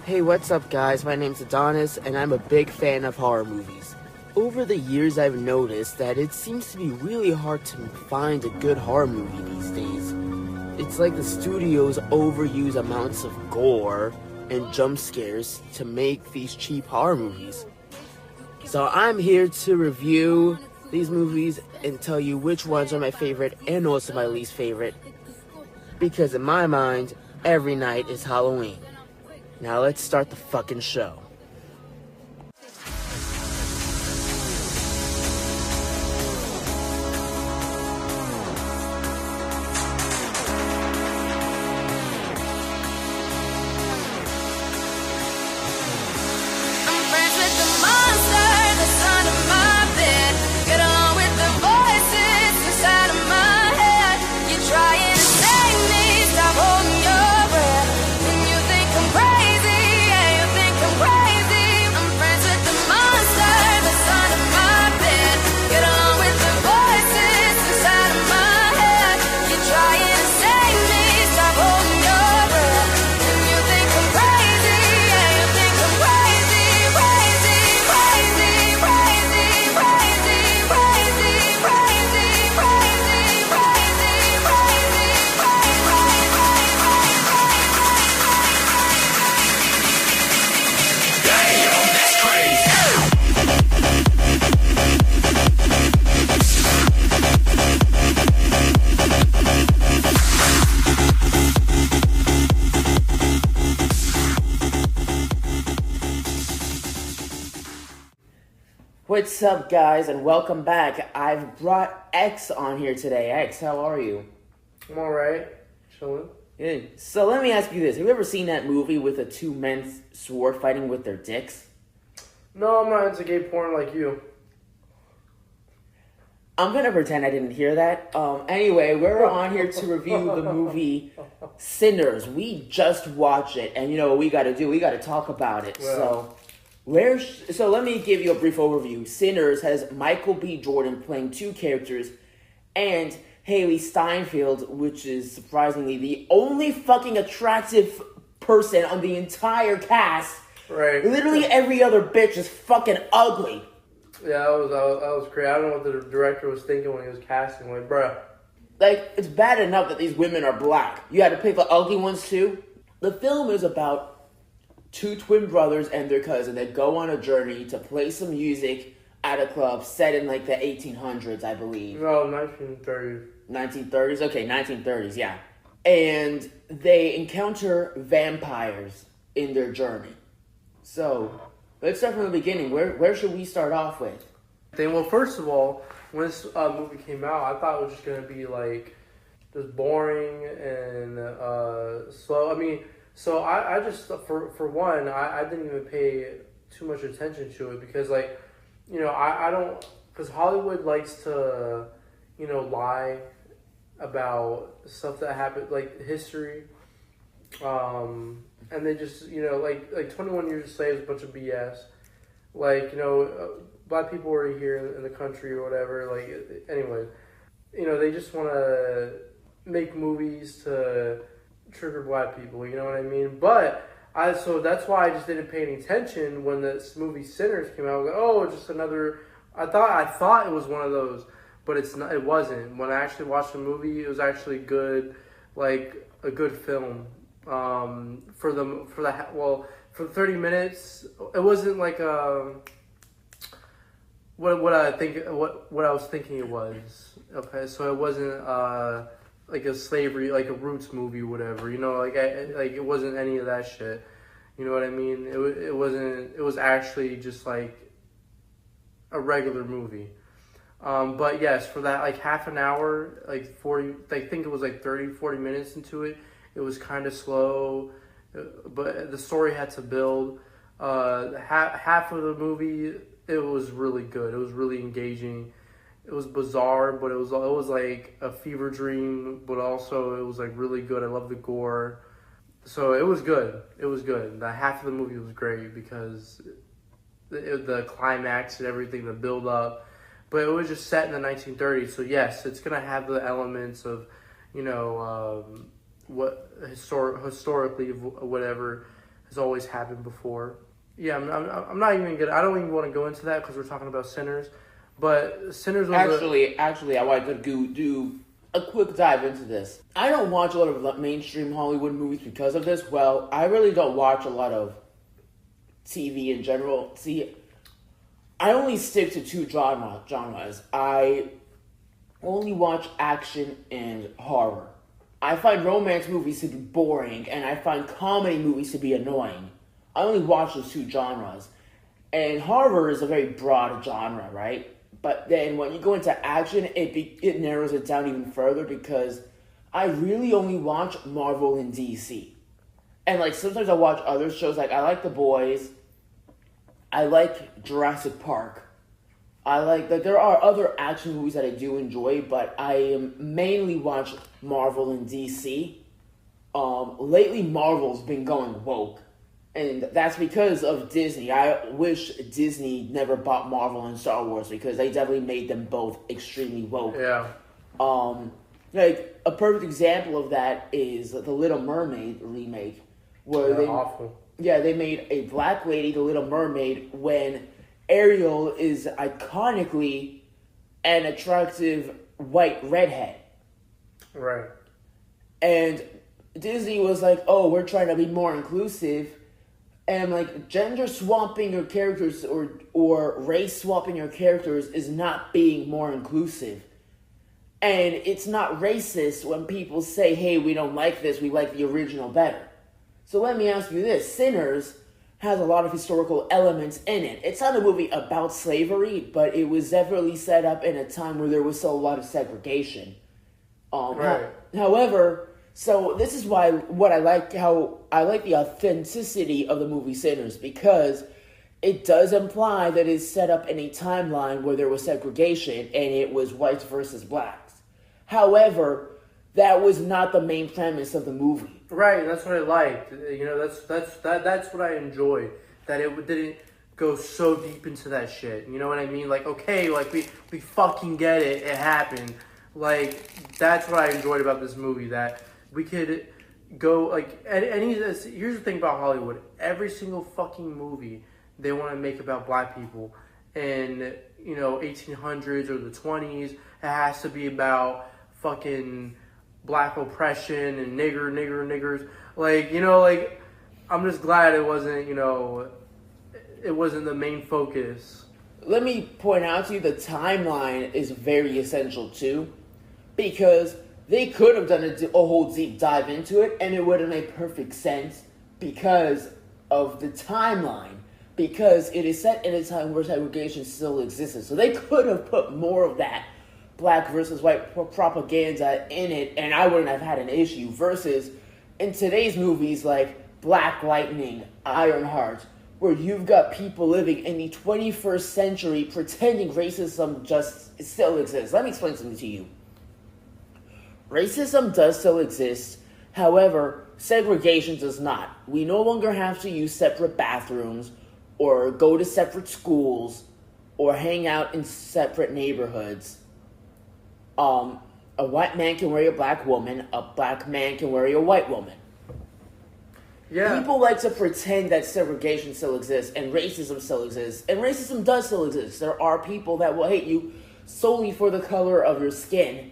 Hey, what's up, guys? My name's Adonis, and I'm a big fan of horror movies. Over the years, I've noticed that it seems to be really hard to find a good horror movie these days. It's like the studios overuse amounts of gore and jump scares to make these cheap horror movies. So I'm here to review these movies and tell you which ones are my favorite and also my least favorite. Because in my mind, every night is Halloween. Now let's start the fucking show. What's up, guys, and welcome back. I've brought X on here today. X, how are you? I'm alright. Chilling. Good. So let me ask you this. Have you ever seen that movie with the two men sword fighting with their dicks? No, I'm not into gay porn like you. I'm going to pretend I didn't hear that. Anyway, we're on here to review the movie Sinners. We just watched it, and you know what we got to do? We got to talk about it. Well. So let me give you a brief overview. Sinners has Michael B. Jordan playing two characters, and Haley Steinfeld, which is surprisingly the only fucking attractive person on the entire cast. Right. Literally every other bitch is fucking ugly. Yeah, that was crazy. I don't know what the director was thinking when he was casting. Like, bruh. Like, it's bad enough that these women are black. You had to pick the ugly ones too? The film is about two twin brothers and their cousin that go on a journey to play some music at a club set in like the 1800s, I believe. No, 1930s. 1930s? Okay, 1930s, yeah. And they encounter vampires in their journey. So, let's start from the beginning. Where should we start off with? Well, first of all, when this movie came out, I thought it was just going to be like just boring and slow. I mean, so I just, for one, I didn't even pay too much attention to it because, like, you know, I don't, because Hollywood likes to, you know, lie about stuff that happened, like history, and they just, you know, like 21 Years a Slave is a bunch of BS. Like, you know, black people were here in the country or whatever, like, anyway, you know, they just want to make movies to trigger black people, you know what I mean? But so that's why I just didn't pay any attention when this movie Sinners came out. I was like, oh, just another. I thought it was one of those, but it's not. It wasn't. When I actually watched the movie, it was actually good, like a good film. For 30 minutes, it wasn't like what I was thinking it was. Okay, so it wasn't like a slavery, like a roots movie, whatever, you know, like it wasn't any of that shit, you know what I mean? It wasn't. It was actually just like a regular movie. But yes, for that like half an hour, like 40, I think it was like 30-40 minutes into it, it was kind of slow, but the story had to build. Half of the movie, it was really good. It was really engaging. It was bizarre, but it was like a fever dream, but also it was like really good. I love the gore. So it was good. It was good. The half of the movie was great because the climax and everything, the build up. But it was just set in the 1930s. So yes, it's going to have the elements of, you know, what historically, whatever, has always happened before. Yeah, I'm not even gonna. I don't even want to go into that because we're talking about Sinners. But Sinners was actually, I want to do a quick dive into this. I don't watch a lot of mainstream Hollywood movies because of this. Well, I really don't watch a lot of TV in general. See, I only stick to two genres. I only watch action and horror. I find romance movies to be boring, and I find comedy movies to be annoying. I only watch those two genres. And horror is a very broad genre, right? But then when you go into action, it narrows it down even further because I really only watch Marvel and DC. And like sometimes I watch other shows, like I like The Boys, I like Jurassic Park. I like there are other action movies that I do enjoy, but I mainly watch Marvel and DC. Lately Marvel's been going woke. And that's because of Disney. I wish Disney never bought Marvel and Star Wars because they definitely made them both extremely woke. Yeah. Like a perfect example of that is the Little Mermaid remake, where they made a black lady the Little Mermaid when Ariel is iconically an attractive white redhead. Right. And Disney was like, "Oh, we're trying to be more inclusive." And like gender swapping your characters or race swapping your characters is not being more inclusive. And it's not racist when people say, hey, we don't like this, we like the original better. So let me ask you this. Sinners has a lot of historical elements in it. It's not a movie about slavery, but it was definitely set up in a time where there was still a lot of segregation. Right. However, so this is why how I like the authenticity of the movie Sinners, because it does imply that it's set up in a timeline where there was segregation and it was whites versus blacks. However, that was not the main premise of the movie. Right, that's what I liked. You know, that's what I enjoyed. That it didn't go so deep into that shit. You know what I mean? Like, okay, like we fucking get it. It happened. Like, that's what I enjoyed about this movie. That we could go, like, here's the thing about Hollywood. Every single fucking movie they want to make about black people in, 1800s or the 20s, it has to be about fucking black oppression and niggers. Like, I'm just glad it wasn't, it wasn't the main focus. Let me point out to you the timeline is very essential too, because they could have done a whole deep dive into it, and it would have made perfect sense because of the timeline. Because it is set in a time where segregation still existed. So they could have put more of that black versus white propaganda in it, and I wouldn't have had an issue. Versus in today's movies like Black Lightning, Ironheart, where you've got people living in the 21st century pretending racism just still exists. Let me explain something to you. Racism does still exist. However, segregation does not. We no longer have to use separate bathrooms or go to separate schools or hang out in separate neighborhoods. A white man can marry a black woman. A black man can marry a white woman. Yeah. People like to pretend that segregation still exists and racism still exists. And racism does still exist. There are people that will hate you solely for the color of your skin.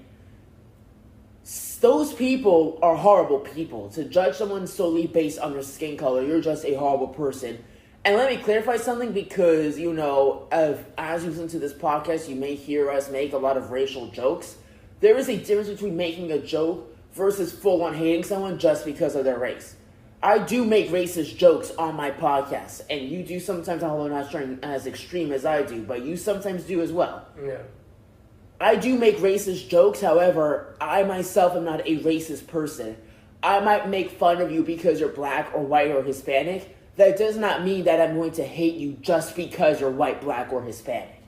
Those people are horrible people. To judge someone solely based on their skin color, you're just a horrible person. And let me clarify something, because, as you listen to this podcast, you may hear us make a lot of racial jokes. There is a difference between making a joke versus full-on hating someone just because of their race. I do make racist jokes on my podcast, and you do sometimes, although not as extreme as I do, but you sometimes do as well. Yeah. I do make racist jokes, however, I myself am not a racist person. I might make fun of you because you're black or white or Hispanic. That does not mean that I'm going to hate you just because you're white, black, or Hispanic.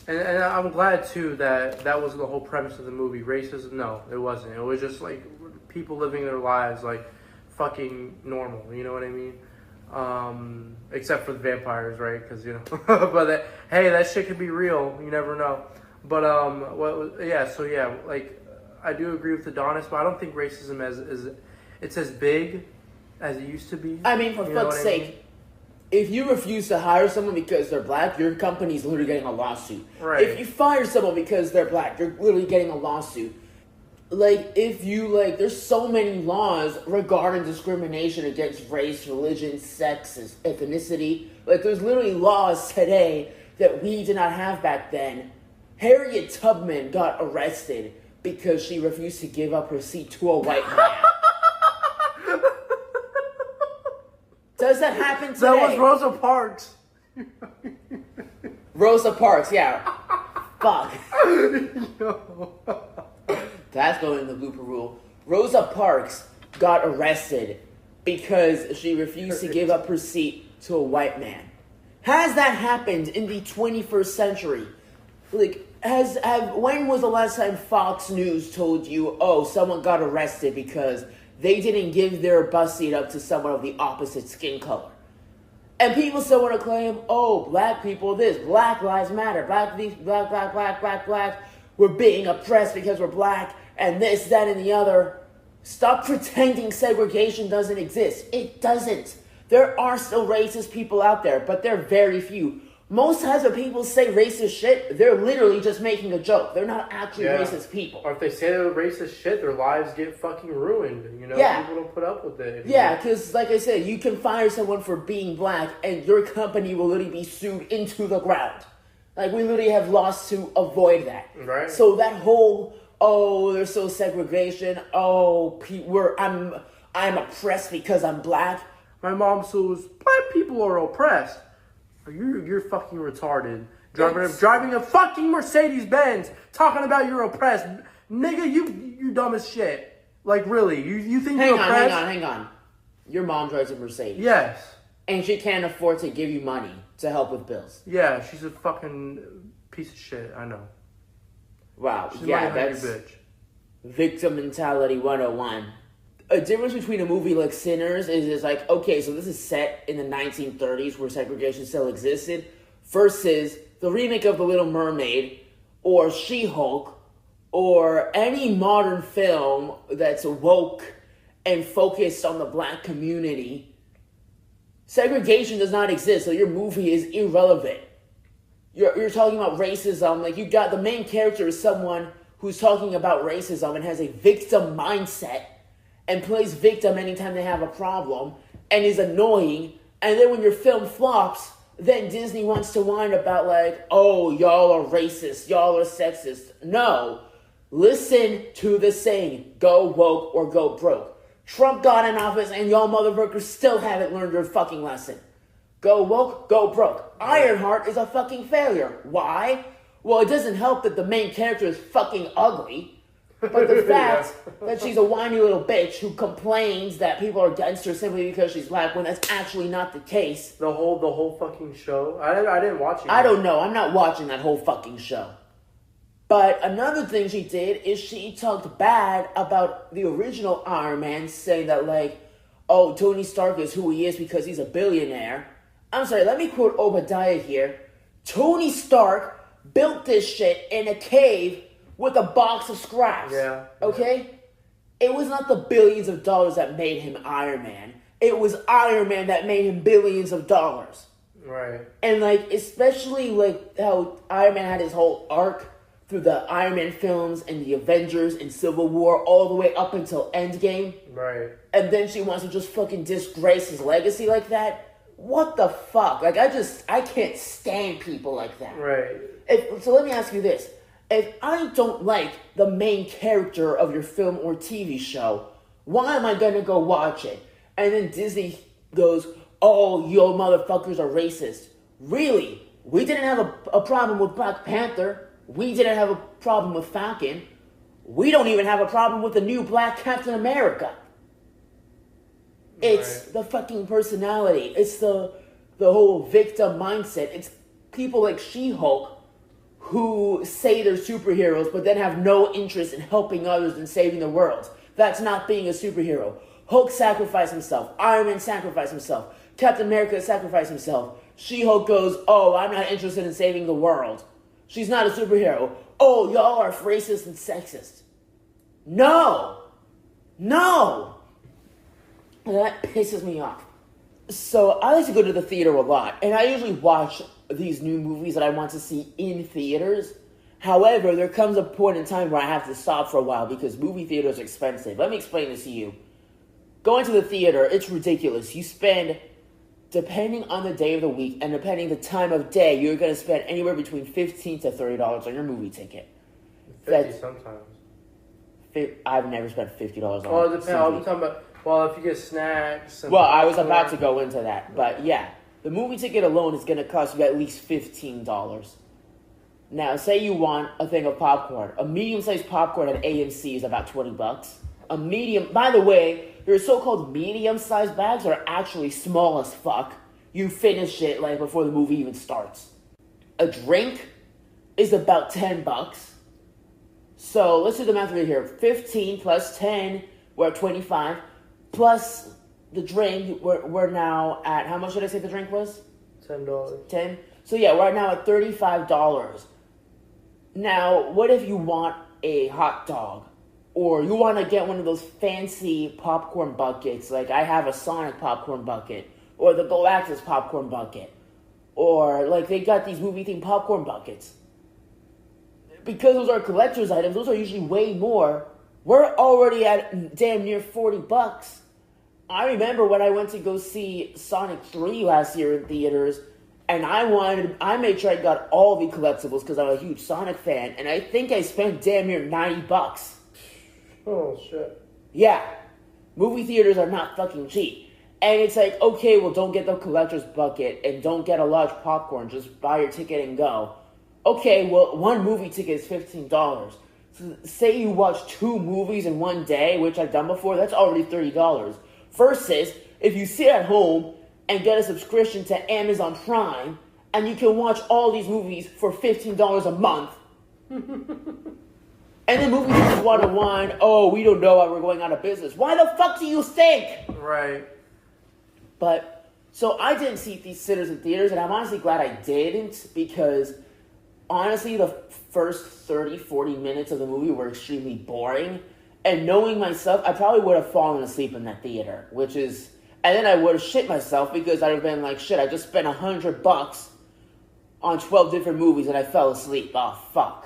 And I'm glad, too, that wasn't the whole premise of the movie. Racism, no, it wasn't. It was just, like, people living their lives, like, fucking normal, you know what I mean? Except for the vampires, right? Because, but hey, that shit could be real. You never know. But, I do agree with Adonis, but I don't think racism it's as big as it used to be. I mean, for fuck's sake, if you refuse to hire someone because they're black, your company's literally getting a lawsuit. Right. If you fire someone because they're black, you're literally getting a lawsuit. Like, if you, like, there's so many laws regarding discrimination against race, religion, sex, ethnicity. Like, there's literally laws today that we did not have back then. Harriet Tubman got arrested because she refused to give up her seat to a white man. Does that happen today? That was Rosa Parks. Rosa Parks, yeah. Fuck. Yo. That's going in the blooper rule. Rosa Parks got arrested because she refused to give up her seat to a white man. Has that happened in the 21st century? Like, when was the last time Fox News told you, oh, someone got arrested because they didn't give their bus seat up to someone of the opposite skin color? And people still want to claim, oh, black people this, Black Lives Matter, black. We're being oppressed because we're black, and this, that, and the other. Stop pretending segregation doesn't exist. It doesn't. There are still racist people out there, but they're very few. Most times when people say racist shit, they're literally just making a joke. They're not actually racist people. Or if they say they're racist shit, their lives get fucking ruined. You know, people don't put up with it. Yeah, because like I said, you can fire someone for being black, and your company will literally be sued into the ground. Like, we literally have laws to avoid that. Right. So that whole, oh, there's so segregation, oh, I'm oppressed because I'm black. My mom says, black people are oppressed. You're fucking retarded. Driving a fucking Mercedes-Benz, talking about you're oppressed. Nigga, you dumb as shit. Like, really, you think you're oppressed? Hang on. Your mom drives a Mercedes. Yes. And she can't afford to give you money to help with bills. Yeah, she's a fucking piece of shit, I know. Wow, she's yeah, that's bitch. Victim mentality 101. A difference between a movie like Sinners is like, okay, so this is set in the 1930s where segregation still existed, versus the remake of The Little Mermaid, or She-Hulk, or any modern film that's woke and focused on the black community. Segregation does not exist, so your movie is irrelevant. You're talking about racism, like, you got the main character is someone who's talking about racism and has a victim mindset and plays victim anytime they have a problem and is annoying, and then when your film flops, then Disney wants to whine about like, oh, y'all are racist, y'all are sexist. No, listen to the saying, go woke or go broke. Trump got in office and y'all motherfuckers still haven't learned your fucking lesson. Go woke, go broke. Ironheart is a fucking failure. Why? Well, it doesn't help that the main character is fucking ugly. But the fact that she's a whiny little bitch who complains that people are against her simply because she's black, when that's actually not the case. The whole fucking show? I didn't watch it. I don't know. I'm not watching that whole fucking show. But another thing she did is she talked bad about the original Iron Man, saying that like, oh, Tony Stark is who he is because he's a billionaire. I'm sorry, let me quote Obadiah here. Tony Stark built this shit in a cave with a box of scraps. Yeah. Okay? It was not the billions of dollars that made him Iron Man. It was Iron Man that made him billions of dollars. Right. And like, especially like how Iron Man had his whole arc through the Iron Man films and the Avengers and Civil War all the way up until Endgame. Right. And then she wants to just fucking disgrace his legacy like that. What the fuck? Like, I can't stand people like that. Right. So let me ask you this. If I don't like the main character of your film or TV show, why am I gonna go watch it? And then Disney goes, oh, yo motherfuckers are racist. Really? We didn't have a problem with Black Panther. We didn't have a problem with Falcon. We don't even have a problem with the new Black Captain America. It's the fucking personality. It's the whole victim mindset. It's people like She-Hulk who say they're superheroes but then have no interest in helping others and saving the world. That's not being a superhero. Hulk sacrificed himself. Iron Man sacrificed himself. Captain America sacrificed himself. She-Hulk goes, oh, I'm not interested in saving the world. She's not a superhero. Oh, y'all are racist and sexist. No. And that pisses me off. So I like to go to the theater a lot, and I usually watch these new movies that I want to see in theaters. However, there comes a point in time where I have to stop for a while because movie theaters are expensive. Let me explain this to you. Going to the theater, it's ridiculous. You spend, depending on the day of the week and depending the time of day, you're going to spend anywhere between $15 to $30 on your movie ticket. 50 sometimes. I've never spent $50 on Oh, it depends. I'm talking about, well, if you get snacks. Well, I was about to go into that. But yeah, the movie ticket alone is going to cost you at least $15. Now, say you want a thing of popcorn. A medium-sized popcorn at AMC is about $20. A medium, by the way, your so-called medium-sized bags are actually small as fuck. You finish it like before the movie even starts. A drink is about $10. So let's do the math right here. 15 plus 10, we're at 25. Plus the drink, we're now at, how much did I say the drink was? $10. 10? So yeah, we're now at $35. Now, what if you want a hot dog? Or you want to get one of those fancy popcorn buckets, like I have a Sonic popcorn bucket, or the Galactus popcorn bucket, or like they got these movie-themed popcorn buckets. Because those are collector's items, those are usually way more. We're already at damn near $40. I remember when I went to go see Sonic 3 last year in theaters, and I made sure I got all the collectibles because I'm a huge Sonic fan, and I think I spent damn near $90. Oh, shit. Yeah. Movie theaters are not fucking cheap. And it's like, okay, well, don't get the collector's bucket and don't get a large popcorn. Just buy your ticket and go. Okay, well, one movie ticket is $15. So say you watch 2 movies in one day, which I've done before, that's already $30. Versus, if you sit at home and get a subscription to Amazon Prime, and you can watch all these movies for $15 a month. And then movie theaters want to whine, oh, we don't know why we're going out of business. Why the fuck do you think? Right. But, so I didn't see these sitters in theaters, and I'm honestly glad I didn't, because honestly, the first 30, 40 minutes of the movie were extremely boring. And knowing myself, I probably would have fallen asleep in that theater, which is, and then I would have shit myself because I'd have been like, shit, I just spent $100 on 12 different movies and I fell asleep. Oh, fuck.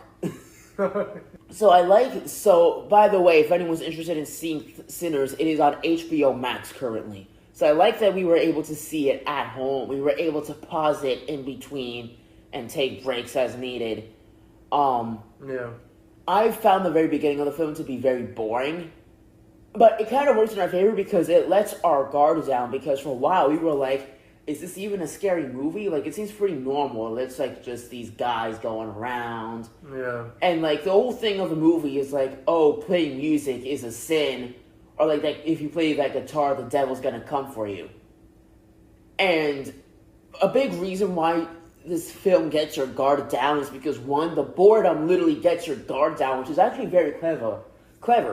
So, by the way, if anyone's interested in seeing Sinners, it is on HBO Max currently. So I like that we were able to see it at home. We were able to pause it in between and take breaks as needed. Yeah. I found the very beginning of the film to be very boring. But it kind of works in our favor because it lets our guard down. Because for a while we were like, is this even a scary movie? Like, it seems pretty normal. It's like just these guys going around. Yeah. And like the whole thing of the movie is like, oh, playing music is a sin. Or like that if you play that guitar, the devil's gonna come for you. And a big reason why this film gets your guard down is because, one, the boredom literally gets your guard down, which is actually very clever.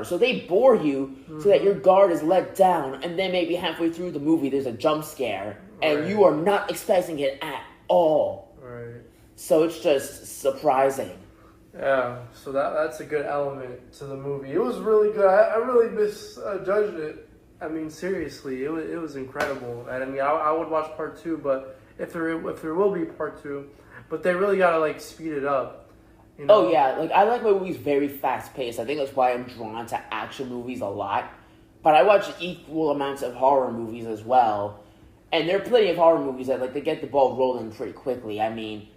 So they bore you so that your guard is let down, and then maybe halfway through the movie there's a jump scare, and you are not expecting it at all. Right. So it's just surprising. Yeah, so that's a good element to the movie. It was really good. I really misjudged it. I mean, seriously, it was incredible. And I mean, I would watch part 2, but if there will be part 2, but they really gotta like speed it up. You know? Oh yeah, like I like my movies very fast paced. I think that's why I'm drawn to action movies a lot. But I watch equal amounts of horror movies as well. And there are plenty of horror movies that like they get the ball rolling pretty quickly. I mean,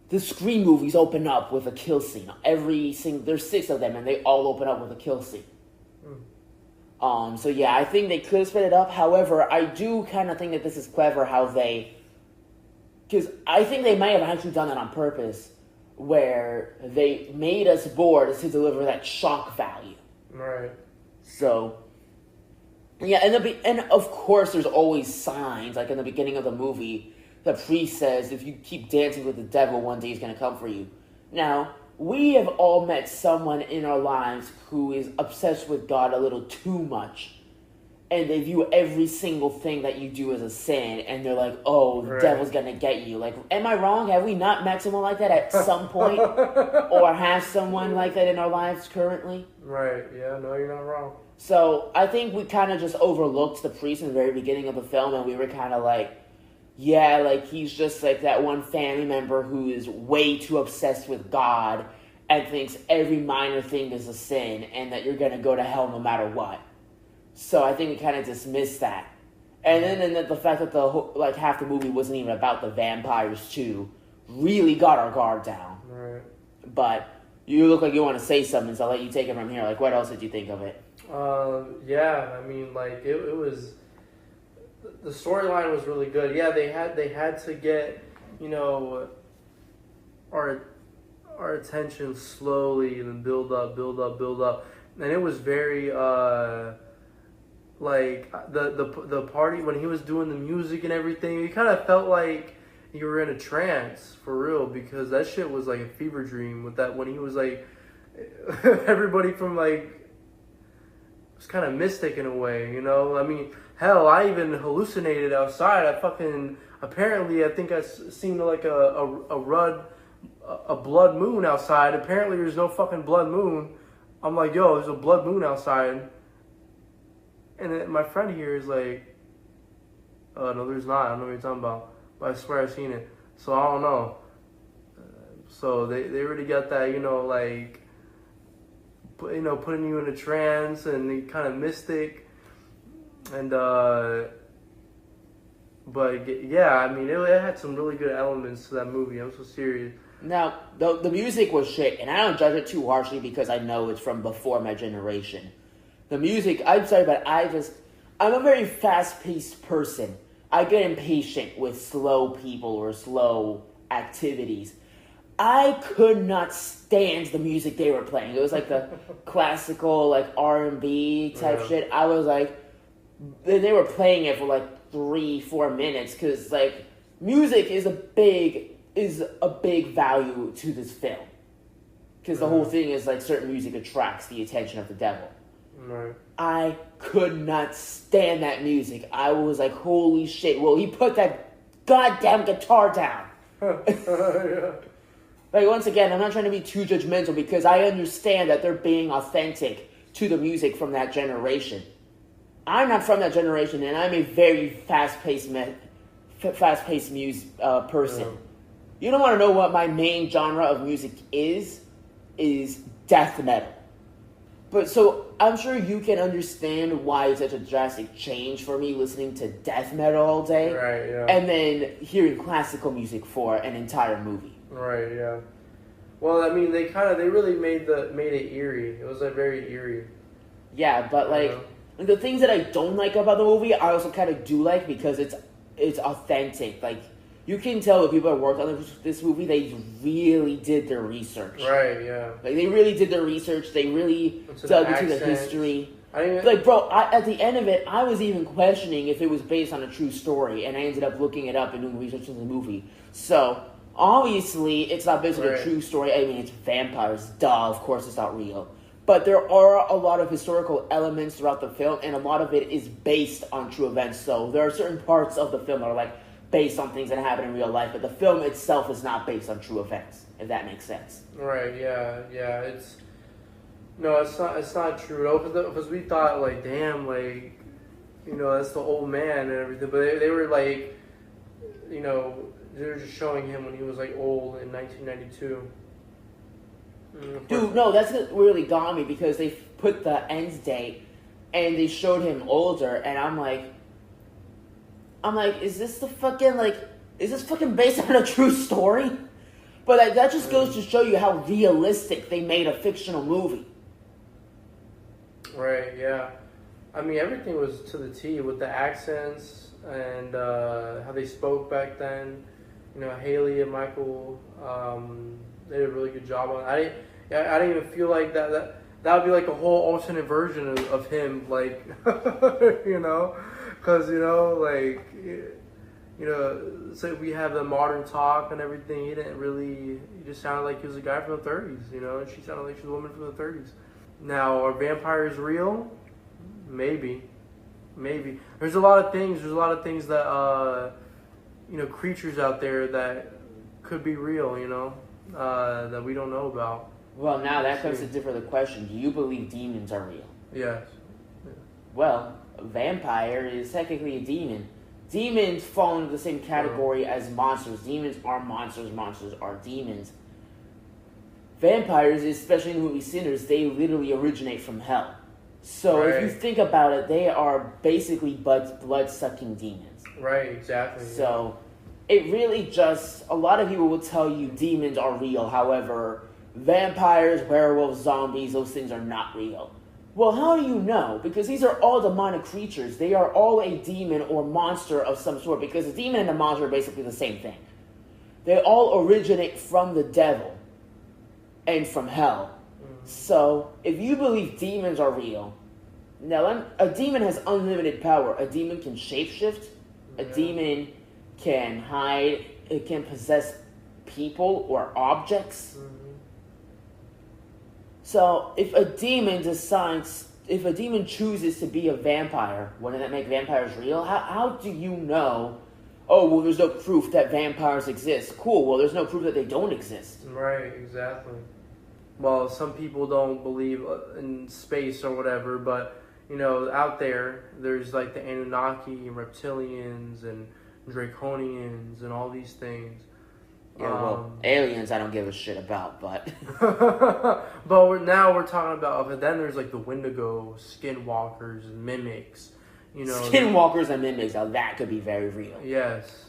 the Scream movies open up with a kill scene. There's 6 of them, and they all open up with a kill scene. So yeah, I think they could sped it up. However, I do kind of think that this is clever how because I think they might have actually done that on purpose, where they made us bored to deliver that shock value. Right. So, yeah, and of course there's always signs, like in the beginning of the movie, the priest says, if you keep dancing with the devil, one day he's going to come for you. Now, we have all met someone in our lives who is obsessed with God a little too much. And they view every single thing that you do as a sin. And they're like, oh, the devil's going to get you. Like, am I wrong? Have we not met someone like that at some point? Or have someone like that in our lives currently? Right. Yeah, no, you're not wrong. So I think we kind of just overlooked the priest in the very beginning of the film, and we were kind of like, yeah, like he's just like that one family member who is way too obsessed with God and thinks every minor thing is a sin and that you're going to go to hell no matter what. So I think we kind of dismissed that. And then the fact that the whole, like half the movie wasn't even about the vampires too really got our guard down. Right. But you look like you want to say something, so I'll let you take it from here. Like, what else did you think of it? Yeah, I mean, like it was, the storyline was really good. Yeah, they had to get, you know, our attention slowly and then build up, and it was very like the party when he was doing the music and everything. You kind of felt like you were in a trance for real, because that shit was like a fever dream with that, when he was like everybody from like, it's kind of mystic in a way, you know? I mean, hell, I even hallucinated outside. Apparently, I think I seen like a blood moon outside. Apparently, there's no fucking blood moon. I'm like, yo, there's a blood moon outside. And then my friend here is like, no, there's not. I don't know what you're talking about. But I swear I've seen it. So I don't know. So they already got that, you know, like, you know, putting you in a trance and the kind of mystic, and but yeah, I mean, it had some really good elements to that movie. I'm so serious. Now, the music was shit, and I don't judge it too harshly because I know it's from before my generation. The music, I'm sorry, but I'm a very fast-paced person. I get impatient with slow people or slow activities. I could not stand the music they were playing. It was like the classical, like R&B type shit. I was like, they were playing it for like 3-4 minutes because like music is a big value to this film, because the whole thing is like certain music attracts the attention of the devil. Right. I could not stand that music. I was like, holy shit! Well, he put that goddamn guitar down. Yeah. Like, once again, I'm not trying to be too judgmental because I understand that they're being authentic to the music from that generation. I'm not from that generation, and I'm a very fast-paced person. Yeah. You don't want to know what my main genre of music is death metal. But so I'm sure you can understand why it's such a drastic change for me listening to death metal all day, Right, yeah. and then hearing classical music for an entire movie. Right, yeah. Well, I mean, they really made it eerie. It was like very eerie. Yeah, but like the things that I don't like about the movie, I also kind of do like because it's authentic. Like, you can tell the people that worked on this movie, they really did their research. Right, yeah. Like, they really did their research. They really dug into the history. Like, bro, at the end of it, I was even questioning if it was based on a true story, and I ended up looking it up and doing research in the movie. So, obviously, it's not based on a true story. I mean, it's vampires. Duh, of course it's not real. But there are a lot of historical elements throughout the film, and a lot of it is based on true events. So, there are certain parts of the film that are, like, based on things that happen in real life, but the film itself is not based on true events, if that makes sense. Right, yeah. It's not true at all, because we thought, like, damn, like, you know, that's the old man and everything, but they were, like, you know, they were just showing him when he was, like, old in 1992. Dude, no, that's what really got me, because they put the end date, and they showed him older, and I'm like, is this fucking based on a true story? But that just goes to show you how realistic they made a fictional movie. Right, yeah. I mean, everything was to the T with the accents and how they spoke back then. You know, Haley and Michael, they did a really good job on it. I didn't even feel like that would be like a whole alternate version of him, like, you know? Because, you know, like, you know, say we have the modern talk and everything. He just sounded like he was a guy from the 30s, you know, and she sounded like she was a woman from the 30s. Now, are vampires real? Maybe. There's a lot of things that, you know, creatures out there that could be real, you know, that we don't know about. Well, now that comes to differ the question. Do you believe demons are real? Yes. Well, a vampire is technically a demon. Demons fall into the same category as monsters. Demons are monsters. Monsters are demons. Vampires, especially in the movie Sinners, they literally originate from hell. So if you think about it, they are basically blood-sucking demons. Right, exactly. So it really just, a lot of people will tell you demons are real. However, vampires, werewolves, zombies, those things are not real. Well, how do you know? Because these are all demonic creatures. They are all a demon or monster of some sort, because a demon and a monster are basically the same thing. They all originate from the devil and from hell. So, if you believe demons are real, now a demon has unlimited power. A demon can shapeshift. A demon can hide. It can possess people or objects. So, if a demon chooses to be a vampire, wouldn't that make vampires real? How do you know? Oh, well, there's no proof that vampires exist. Cool, well, there's no proof that they don't exist. Right, exactly. Well, some people don't believe in space or whatever, but, out there's like the Anunnaki and reptilians and Draconians and all these things. Yeah, well, aliens I don't give a shit about, but... but now we're talking about, but then there's like the Wendigo, skinwalkers, and mimics. Skinwalkers and mimics, now that could be very real. Yes,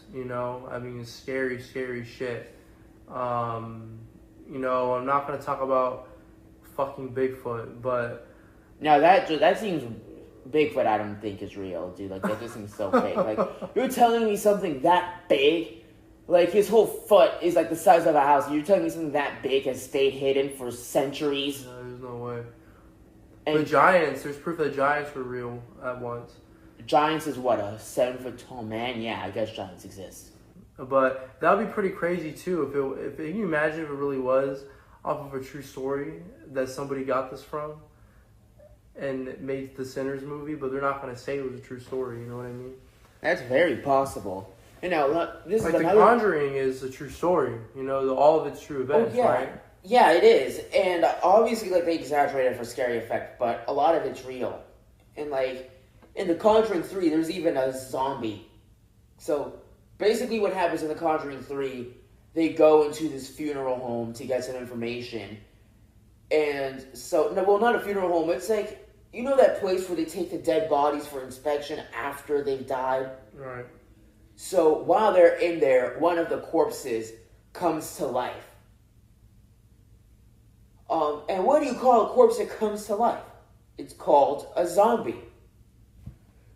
scary, scary shit. I'm not going to talk about fucking Bigfoot, but... Now, that seems... Bigfoot I don't think is real, dude. Like, that just seems so fake. Like, you're telling me something that big... Like, his whole foot is like the size of a house. You're telling me something that big has stayed hidden for centuries? No, there's no way. And the giants, there's proof that giants were real at once. Giants is what, a 7-foot tall man? Yeah, I guess giants exist. But that would be pretty crazy too. If can you imagine if it really was off of a true story that somebody got this from and made the Sinners movie, but they're not going to say it was a true story. You know what I mean? That's very possible. And now this like is The Conjuring is a true story. All of its true events, right? Yeah, it is. And obviously, like, they exaggerated for scary effect, but a lot of it's real. And like in The Conjuring 3, there's even a zombie. So basically what happens in The Conjuring 3, they go into this funeral home to get some information. And so, no, well, not a funeral home. It's like, that place where they take the dead bodies for inspection after they've died? Right. So while they're in there, one of the corpses comes to life. And what do you call a corpse that comes to life? It's called a zombie.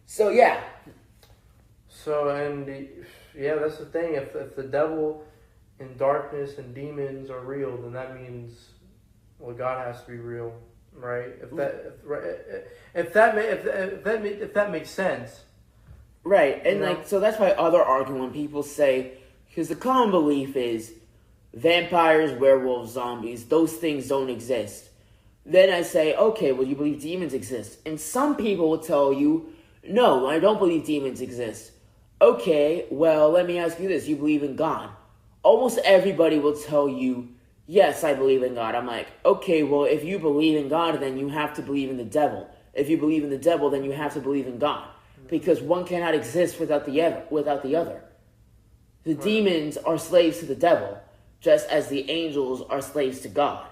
So, yeah. So, that's the thing. If the devil and darkness and demons are real, then that means, well, God has to be real, right? If that makes sense. Right, and so that's why other argue when people say, because the common belief is vampires, werewolves, zombies, those things don't exist. Then I say, okay, well, you believe demons exist. And some people will tell you, no, I don't believe demons exist. Okay, well, let me ask you this. You believe in God. Almost everybody will tell you, yes, I believe in God. I'm like, okay, well, if you believe in God, then you have to believe in the devil. If you believe in the devil, then you have to believe in God. Because one cannot exist without the other. The demons are slaves to the devil, just as the angels are slaves to God.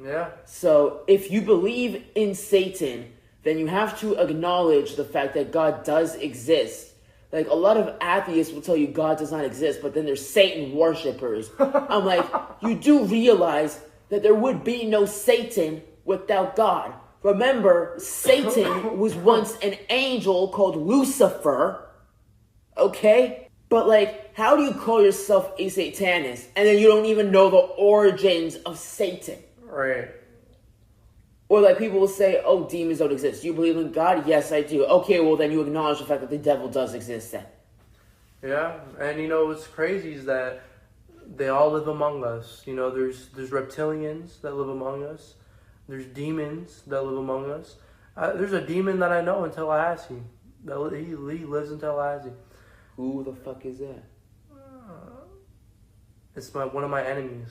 Yeah. So if you believe in Satan, then you have to acknowledge the fact that God does exist. Like, a lot of atheists will tell you God does not exist, but then there's Satan worshippers. I'm like, you do realize that there would be no Satan without God. Remember, Satan was once an angel called Lucifer, okay? But, like, how do you call yourself a Satanist and then you don't even know the origins of Satan? Right. Or, like, people will say, oh, demons don't exist. You believe in God? Yes, I do. Okay, well, then you acknowledge the fact that the devil does exist then. Yeah, and, what's crazy is that they all live among us. There's reptilians that live among us. There's demons that live among us. There's a demon that I know in Tallahassee. He lives in Tallahassee. Who the fuck is that? It's one of my enemies.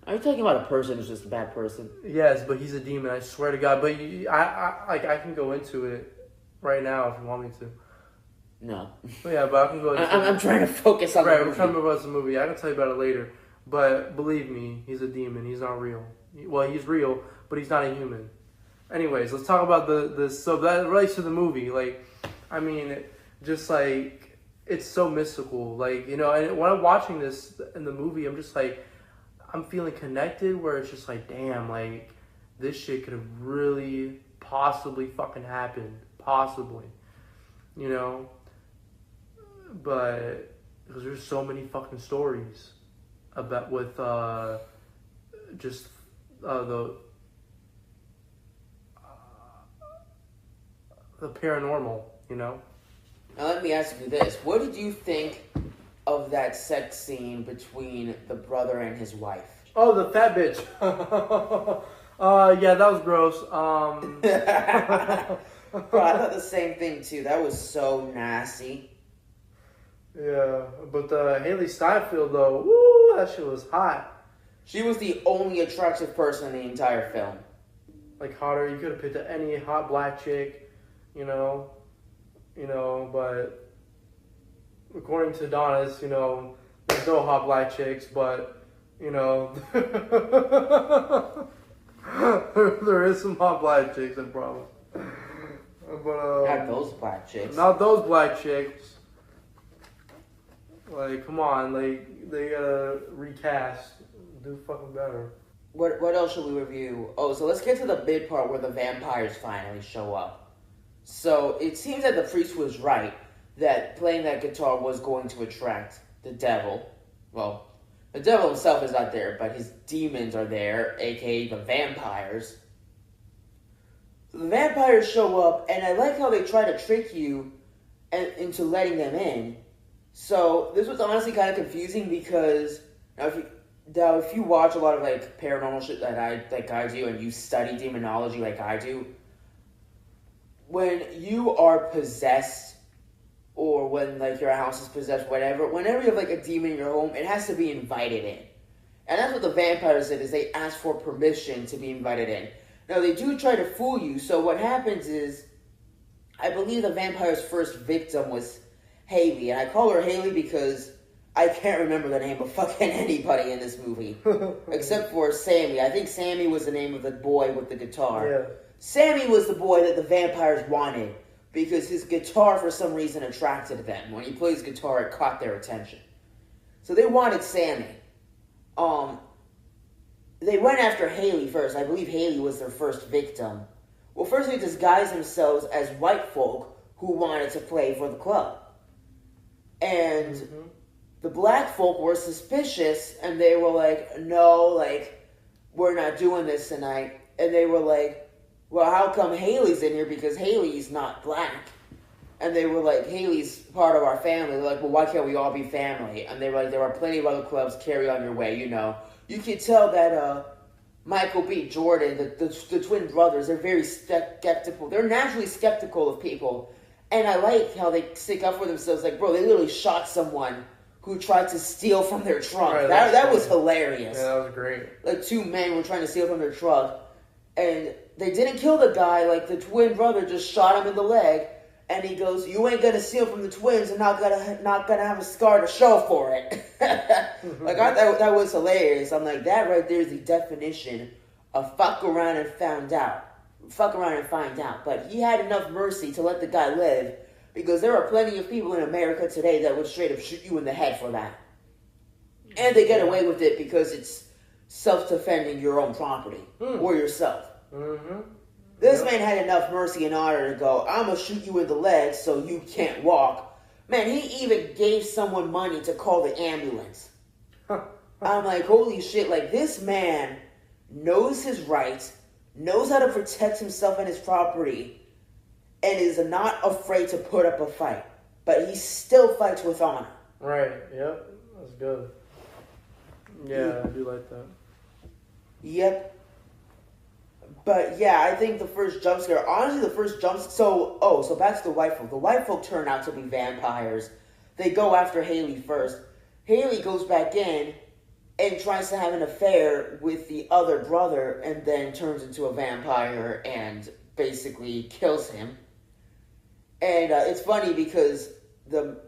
Are you talking about a person who's just a bad person? Yes, but he's a demon. I swear to God. But I can go into it right now if you want me to. No. But yeah, but I can go into I'm trying to focus on the movie. I'm trying to remember about the movie. I can tell you about it later. But believe me, he's a demon. He's not real. Well, he's real, but he's not a human. Anyways, let's talk about the so that relates to the movie. Like, I mean, just like it's so mystical. Like, you know, and when I'm watching this in the movie, I'm just like, I'm feeling connected. Where it's just like, damn, like this shit could have really possibly fucking happened, possibly, you know. But because there's so many fucking stories about with just the paranormal, you know. Now let me ask you this: what did you think of that sex scene between the brother and his wife? Oh, the fat bitch. Yeah, that was gross. Bro, I thought the same thing too. That was so nasty. Yeah, but Haley Steinfeld though, woo, that shit was hot. She was the only attractive person in the entire film. Like hotter, you could have picked any hot black chick, you know, but according to Adonis, you know, there's no hot black chicks, but you know, there is some hot black chicks, I promise. But not those black chicks. Not those black chicks. Like, come on, like they gotta recast, do fucking better. What else should we review? Oh, so let's get to the big part where the vampires finally show up. So it seems that the priest was right that playing that guitar was going to attract the devil. Well, the devil himself is not there, but his demons are there, aka the vampires. So the vampires show up, and I like how they try to trick you into letting them in. So this was honestly kind of confusing because now if you watch a lot of like paranormal shit like I do, and you study demonology like I do, when you are possessed or when like your house is possessed, whatever, whenever you have like a demon in your home, it has to be invited in. And that's what the vampires did, is they asked for permission to be invited in. Now they do try to fool you, so what happens is, I believe the vampire's first victim was Haley, and I call her Haley because I can't remember the name of fucking anybody in this movie. Except for Sammy. I think Sammy was the name of the boy with the guitar. Yeah. Sammy was the boy that the vampires wanted because his guitar for some reason attracted them. When he plays guitar, it caught their attention. So they wanted Sammy. They went after Haley first. I believe Haley was their first victim. Well, first they disguised themselves as white folk who wanted to play for the club. And the black folk were suspicious, and they were like, no, like, we're not doing this tonight. And they were like, well, how come Haley's in here? Because Haley's not black. And they were like, Haley's part of our family. They're like, well, why can't we all be family? And they were like, there are plenty of other clubs, carry on your way, you know. You could tell that Michael B. Jordan, the twin brothers, they're very skeptical. They're naturally skeptical of people. And I like how they stick up for themselves. Like, bro, they literally shot someone who tried to steal from their truck. Right, that was hilarious. Yeah, that was great. Like, two men were trying to steal from their truck. And they didn't kill the guy. Like, the twin brother just shot him in the leg. And he goes, you ain't gonna steal from the twins and not gonna have a scar to show for it. Like, I thought that was hilarious. I'm like, that right there is the definition of fuck around and find out. Fuck around and find out. But he had enough mercy to let the guy live, because there are plenty of people in America today that would straight up shoot you in the head for that. And they get away with it because it's self-defending your own property or yourself. Mm-hmm. This man had enough mercy and honor to go, I'm going to shoot you in the leg so you can't walk. Man, he even gave someone money to call the ambulance. I'm like, holy shit, like, this man knows his rights, knows how to protect himself and his property, and is not afraid to put up a fight. But he still fights with honor. Right, yep, that's good. Yeah, I do like that. Yep. But yeah, I think the first jump scare, honestly the first jump, so back to the white folk. The white folk turn out to be vampires. They go after Haley first. Haley goes back in, and tries to have an affair with the other brother, and then turns into a vampire and basically kills him. And it's funny because the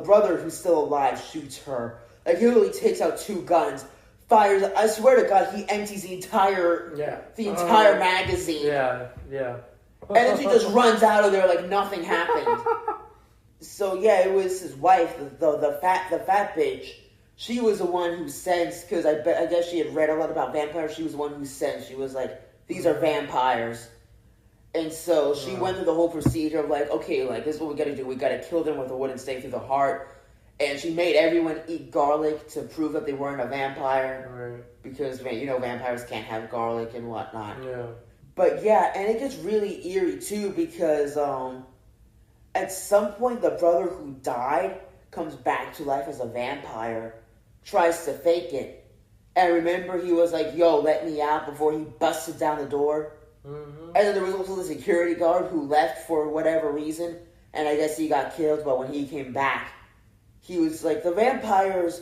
brother who's still alive shoots her. Like, he literally takes out two guns, fires. I swear to God, he empties the entire magazine. Yeah. And then she just runs out of there like nothing happened. So yeah, it was his wife, the fat bitch. She was the one who sensed, because I guess she had read a lot about vampires. She was the one who sensed. She was like, these are vampires. And so she went through the whole procedure of like, okay, like, this is what we gotta do. We gotta kill them with a wooden stake through the heart. And she made everyone eat garlic to prove that they weren't a vampire. Right. Because, vampires can't have garlic and whatnot. Yeah. But yeah, and it gets really eerie too because at some point the brother who died comes back to life as a vampire, tries to fake it. And remember, he was like, yo, let me out, before he busted down the door. Mm-hmm. And then there was also the security guard who left for whatever reason, and I guess he got killed, but when he came back, he was like, the vampires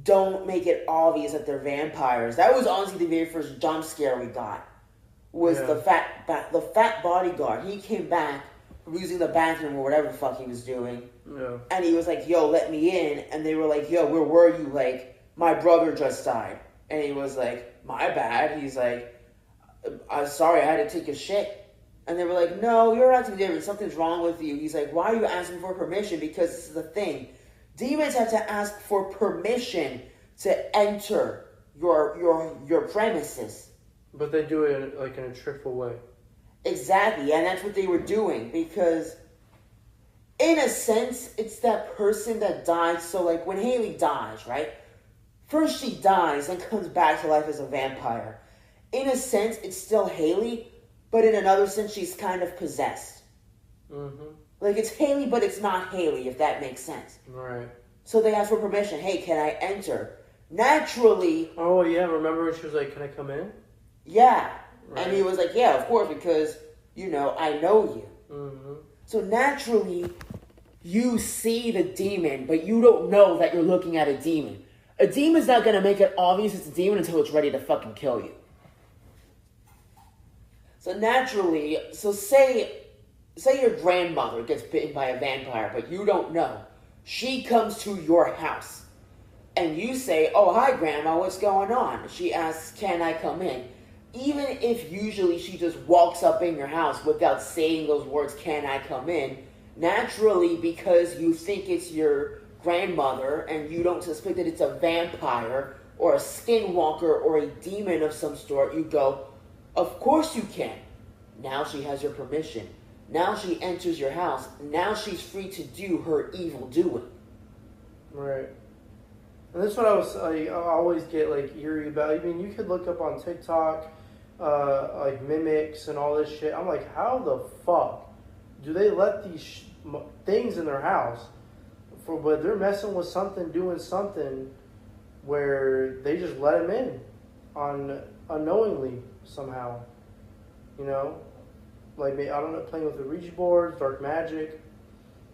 don't make it obvious that they're vampires. That was honestly the very first jump scare we got, was the fat bodyguard. He came back from using the bathroom or whatever the fuck he was doing. Yeah. And he was like, yo, let me in. And they were like, yo, where were you? Like, my brother just died. And he was like, my bad. He's like, I'm sorry, I had to take a shit. And they were like, no, you're acting different. Something's wrong with you. He's like, why are you asking for permission? Because this is the thing. Demons have to ask for permission to enter your premises. But they do it like in a trickful way. Exactly, and that's what they were doing, because in a sense, it's that person that died. So like when Haley dies, right? First she dies and comes back to life as a vampire. In a sense, it's still Haley, but in another sense, she's kind of possessed. Mm-hmm. Like, it's Haley, but it's not Haley, if that makes sense. Right. So they asked for permission. Hey, can I enter? Naturally... Oh, yeah, remember when she was like, can I come in? Yeah. Right. And he was like, yeah, of course, because, I know you. Mm-hmm. So naturally, you see the demon, but you don't know that you're looking at a demon. A demon's not going to make it obvious it's a demon until it's ready to fucking kill you. So naturally, say your grandmother gets bitten by a vampire, but you don't know. She comes to your house, and you say, oh, hi, Grandma, what's going on? She asks, can I come in? Even if usually she just walks up in your house without saying those words, can I come in? Naturally, because you think it's your grandmother, and you don't suspect that it's a vampire, or a skinwalker, or a demon of some sort, you go, of course you can. Now she has your permission. Now she enters your house. Now she's free to do her evil doing. Right. And that's what I always get like eerie about. I mean, you could look up on TikTok, like mimics and all this shit. I'm like, how the fuck do they let these things in their house? But they're messing with something, doing something, where they just let them in, unknowingly somehow. Like, I don't know, playing with the Ouija boards, dark magic.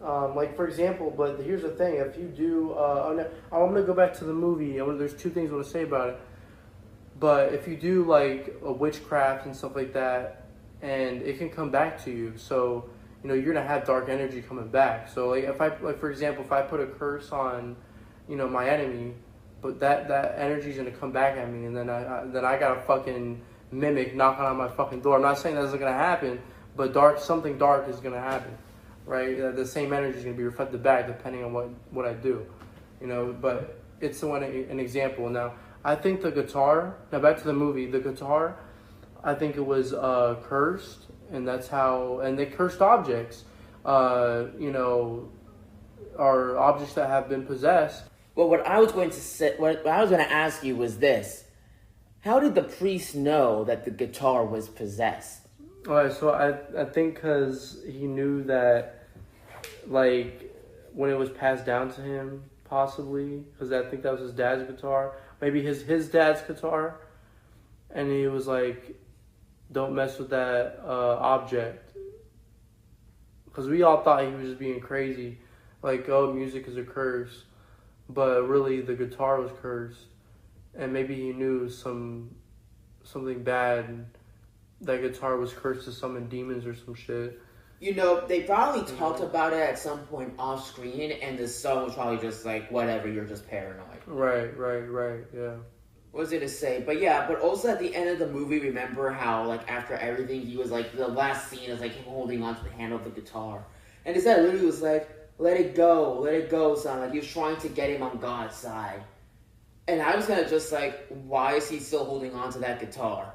Like, for example, but here's the thing. If you do, I'm going to go back to the movie. There's two things I want to say about it. But if you do, like, a witchcraft and stuff like that, and it can come back to you. So, you're going to have dark energy coming back. So, like, for example, if I put a curse on, my enemy, but that energy is going to come back at me, and then I got to fucking mimic knocking on my fucking door. I'm not saying that's going to happen, but something dark is going to happen, right? The same energy is going to be reflected back depending on what I do, but it's an example. Now, I think the guitar, now back to the movie, the guitar, I think it was cursed, and that's how, and they cursed objects, are objects that have been possessed. Well, what I was going to ask you was this. How did the priest know that the guitar was possessed? All right, so I think because he knew that, like, when it was passed down to him, possibly, because I think that was his dad's guitar, maybe his dad's guitar, and he was like, don't mess with that object. Because we all thought he was just being crazy, like, oh, music is a curse. but really the guitar was cursed, and maybe he knew something bad. That guitar was cursed to summon demons or some shit. You know, they probably talked about it at some point off screen, and the son was probably just like, whatever, you're just paranoid. Right, yeah. What was it to say? But yeah, but also at the end of the movie, remember how, like, after everything, he was like, the last scene is like him holding onto the handle of the guitar. And his dad literally was like, let it go, son. Like, he was trying to get him on God's side. And I was kind of just like, why is he still holding on to that guitar?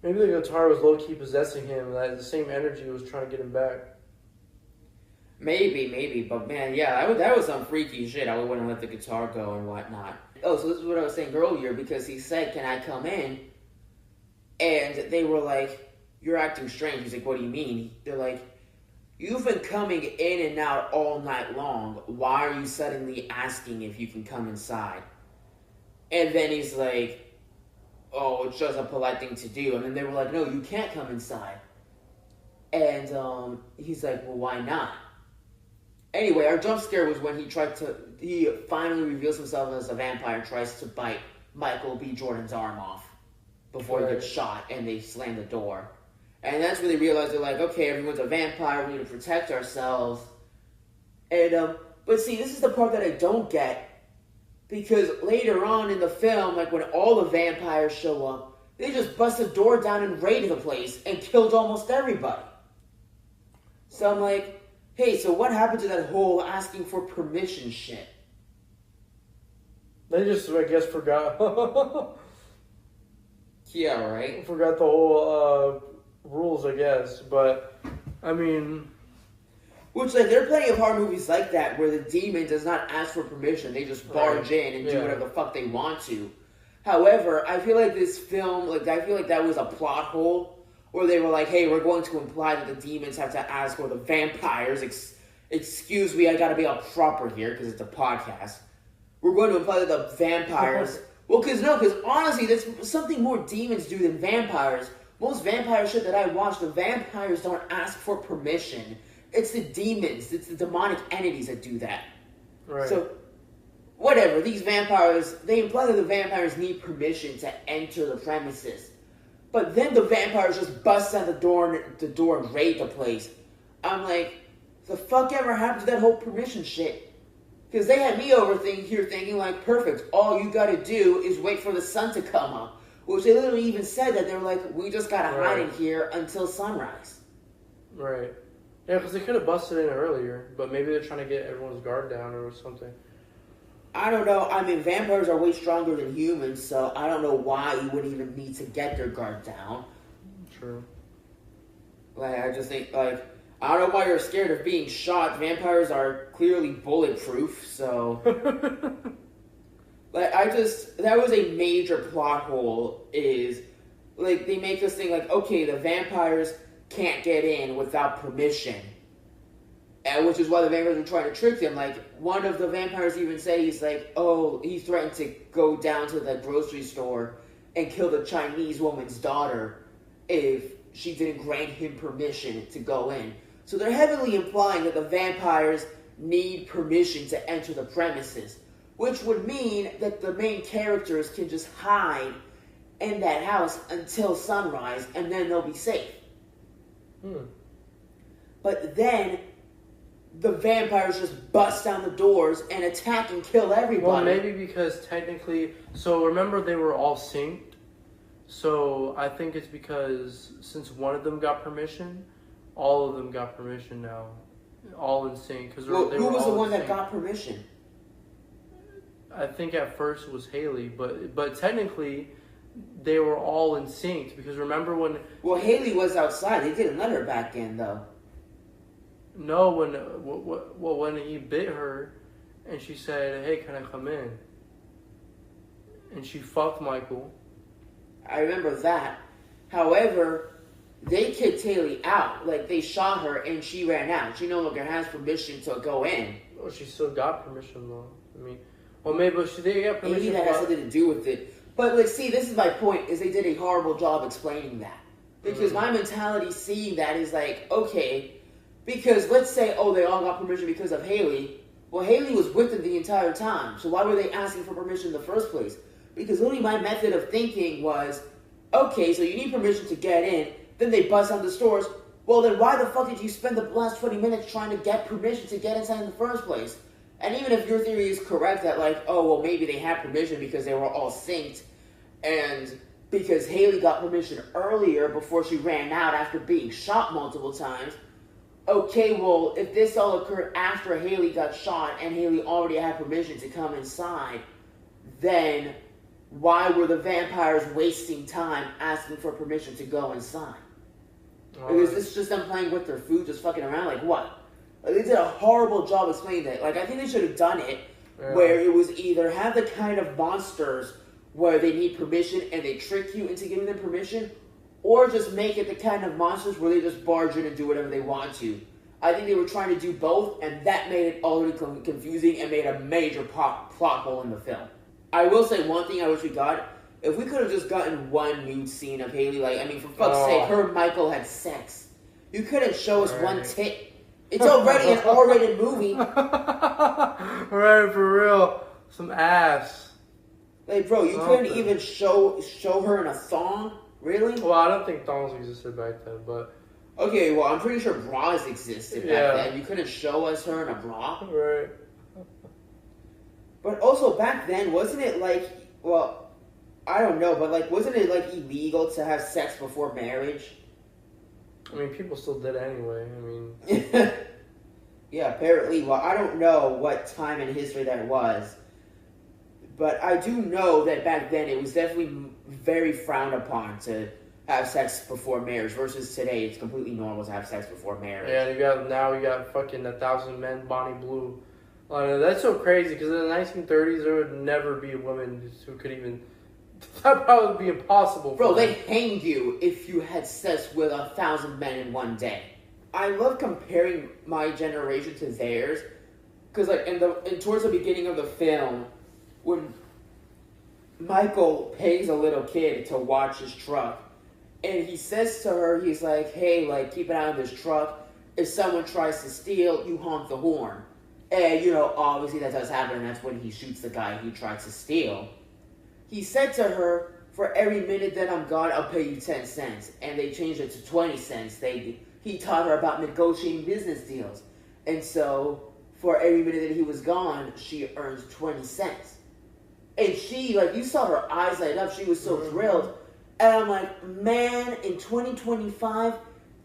Maybe the guitar was low-key possessing him, like the same energy was trying to get him back. Maybe, but man, yeah, that was some freaky shit. I wouldn't let the guitar go and whatnot. Oh, so this is what I was saying earlier, because he said, can I come in? And they were like, you're acting strange. He's like, what do you mean? They're like, you've been coming in and out all night long. Why are you suddenly asking if you can come inside? And then he's like, oh, it's just a polite thing to do. And then they were like, no, you can't come inside. And he's like, well, why not? Anyway, our jump scare was when he finally reveals himself as a vampire and tries to bite Michael B. Jordan's arm off before he gets shot, and they slam the door. And that's when they realize they're like, okay, everyone's a vampire, we need to protect ourselves. And, but see, this is the part that I don't get. Because later on in the film, like when all the vampires show up, they just bust the door down and raided the place and killed almost everybody. So I'm like, hey, so what happened to that whole asking for permission shit? They just, I guess, forgot. Yeah, right? Forgot the whole rules, I guess. But, I mean... Which, like, there are plenty of horror movies like that where the demon does not ask for permission. They just barge in and do whatever the fuck they want to. However, I feel like this film, I feel like that was a plot hole where they were like, hey, we're going to imply that the demons have to ask, or the vampires, excuse me, I gotta be all proper here because it's a podcast. We're going to imply that the vampires... well, because honestly, there's something more demons do than vampires. Most vampire shit that I watch, the vampires don't ask for permission. It's the demons, it's the demonic entities that do that. Right. So, whatever, these vampires, they imply that the vampires need permission to enter the premises. But then the vampires just bust down the door and raid the place. I'm like, the fuck ever happened to that whole permission shit? Because they had me over here thinking, like, perfect, all you gotta do is wait for the sun to come up. Which they literally even said that, they were like, we just gotta hide in here until sunrise. Right. Yeah, because they could have busted in earlier, but maybe they're trying to get everyone's guard down or something. I don't know. I mean, vampires are way stronger than humans, so I don't know why you would even need to get their guard down. True. Like, I just think, like, I don't know why you're scared of being shot. Vampires are clearly bulletproof, so... like, that was a major plot hole, is, like, they make this thing like, okay, the vampires can't get in without permission. Which is why the vampires were trying to trick them. Like, one of the vampires even said, he's like, oh, he threatened to go down to the grocery store and kill the Chinese woman's daughter if she didn't grant him permission to go in. So they're heavily implying that the vampires need permission to enter the premises, which would mean that the main characters can just hide in that house until sunrise, and then they'll be safe. But then the vampires just bust down the doors and attack and kill everybody. Well, maybe because technically... So, remember they were all synced? So, I think it's because since one of them got permission, all of them got permission now. All in sync. Cause well, who was the one that got permission? I think at first it was Haley, but technically... they were all in sync, because remember when... Well, Haley was outside. They didn't let her back in, though. No, when he bit her, and she said, hey, can I come in? And she fucked Michael. I remember that. However, they kicked Haley out. Like, they shot her, and she ran out. She no longer has permission to go in. Well, she still got permission, though. I mean, well, maybe they got permission. Maybe that has something to do with it. But, like, see, this is my point, is they did a horrible job explaining that. Because my mentality seeing that is like, okay, because let's say, oh, they all got permission because of Haley. Well, Haley was with them the entire time, so why were they asking for permission in the first place? Because literally my method of thinking was, okay, so you need permission to get in, then they bust down the stores. Well, then why the fuck did you spend the last 20 minutes trying to get permission to get inside in the first place? And even if your theory is correct that, like, oh, well, maybe they had permission because they were all synced, and because Haley got permission earlier before she ran out after being shot multiple times, okay, well, if this all occurred after Haley got shot and Haley already had permission to come inside, then why were the vampires wasting time asking for permission to go inside? Because this is just them playing with their food, just fucking around, like what? Like, they did a horrible job explaining that. Like, I think they should have done it where it was either have the kind of monsters where they need permission and they trick you into giving them permission, or just make it the kind of monsters where they just barge in and do whatever they want to. I think they were trying to do both, and that made it already confusing and made a major plot hole in the film. I will say one thing I wish we got. If we could have just gotten one nude scene of Haley, like, I mean, for fuck's sake, her and Michael had sex. You couldn't show us one tit. It's already an R-rated movie. Right, for real. Some ass. Like, bro, you couldn't even show her in a thong? Really? Well, I don't think thongs existed back then, but... Okay, well, I'm pretty sure bras existed back then. You couldn't show us her in a bra? Right. But also, back then, wasn't it like... Well, I don't know, but, like, wasn't it, like, illegal to have sex before marriage? I mean, people still did anyway. I mean... Yeah, apparently. Well, I don't know what time in history that was. But I do know that back then it was definitely very frowned upon to have sex before marriage versus today it's completely normal to have sex before marriage. Yeah, we got fucking 1,000 Men, Bonnie Blue. That's so crazy because in the 1930s there would never be a woman who could even... That probably would be impossible. Bro, they hanged you if you had sex with 1,000 men in one day. I love comparing my generation to theirs because like towards the beginning of the film, when Michael pays a little kid to watch his truck, and he says to her, he's like, hey, like, keep an eye on this truck. If someone tries to steal, you honk the horn. And, you know, obviously that does happen, and that's when he shoots the guy he tried to steal. He said to her, for every minute that I'm gone, I'll pay you 10 cents. And they changed it to 20 cents. He taught her about negotiating business deals. And so, for every minute that he was gone, she earned 20 cents. And she, like, you saw her eyes light up. She was so thrilled. And I'm like, man, in 2025,